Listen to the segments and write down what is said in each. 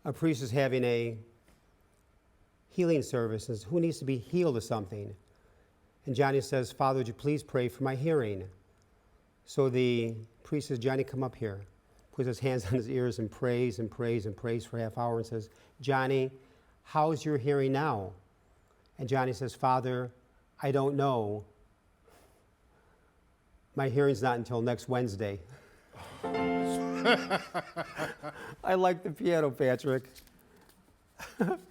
A priest is having a healing service and says, who needs to be healed of something? And Johnny says, Father, would you please pray for my hearing? So the priest says, Johnny, come up here. Puts his hands on his ears and prays and prays and prays for a half hour and says, Johnny, how's your hearing now? And Johnny says, Father, I don't know. My hearing's not until next Wednesday. I like the piano, Patrick.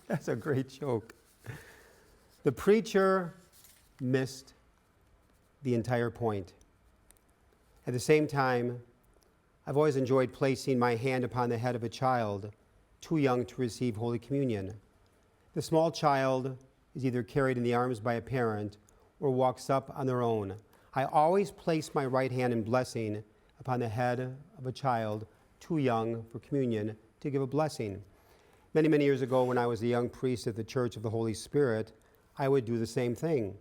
That's a great joke. The preacher missed the entire point. At the same time, I've always enjoyed placing my hand upon the head of a child too young to receive Holy Communion. The small child is either carried in the arms by a parent or walks up on their own. I always place my right hand in blessing upon the head of a child too young for communion to give a blessing. Many, many years ago, when I was a young priest at the Church of the Holy Spirit, I would do the same thing.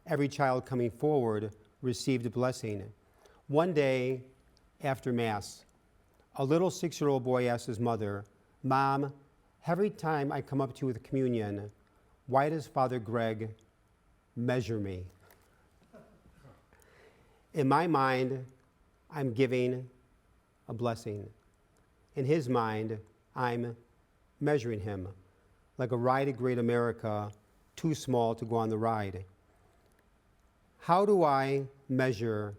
Every child coming forward received a blessing. One day after Mass, a little 6-year-old boy asked his mother, Mom, every time I come up to you with communion, why does Father Greg measure me? In my mind, I'm giving a blessing. In his mind, I'm measuring him, like a ride at Great America, too small to go on the ride. How do I measure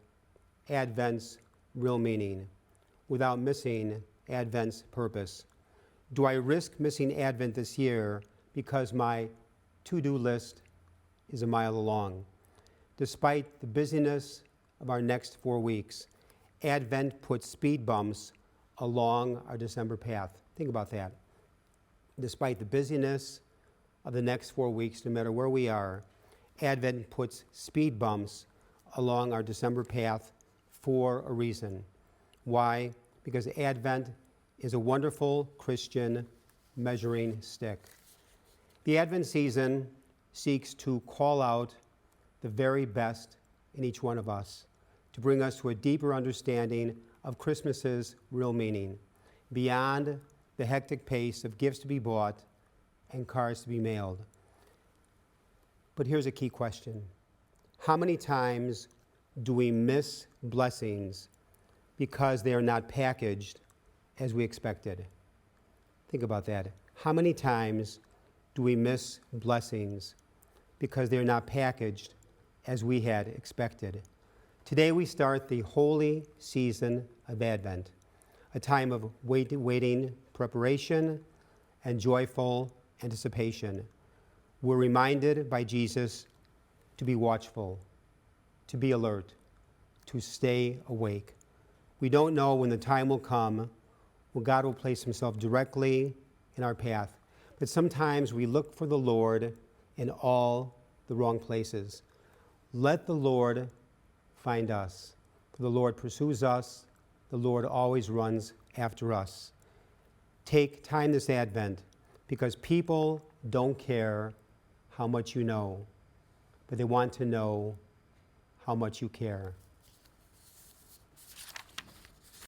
Advent's real meaning without missing Advent's purpose? Do I risk missing Advent this year because my to-do list is a mile long? Despite the busyness of our next 4 weeks, Advent puts speed bumps along our December path. Think about that. Despite the busyness of the next 4 weeks, no matter where we are, Advent puts speed bumps along our December path for a reason. Why? Because Advent is a wonderful Christian measuring stick. The Advent season seeks to call out the very best in each one of us, to bring us to a deeper understanding of Christmas's real meaning, beyond the hectic pace of gifts to be bought and cards to be mailed. But here's a key question. How many times do we miss blessings because they are not packaged as we expected? Think about that. How many times do we miss blessings because they're not packaged as we had expected? Today we start the holy season of Advent, a time of waiting, preparation, and joyful anticipation. We're reminded by Jesus to be watchful, to be alert, to stay awake. We don't know when the time will come when God will place himself directly in our path, but sometimes we look for the Lord in all the wrong places. Let the Lord find us. For the Lord pursues us. The Lord always runs after us. Take time this Advent, because people don't care how much you know, but they want to know how much you care.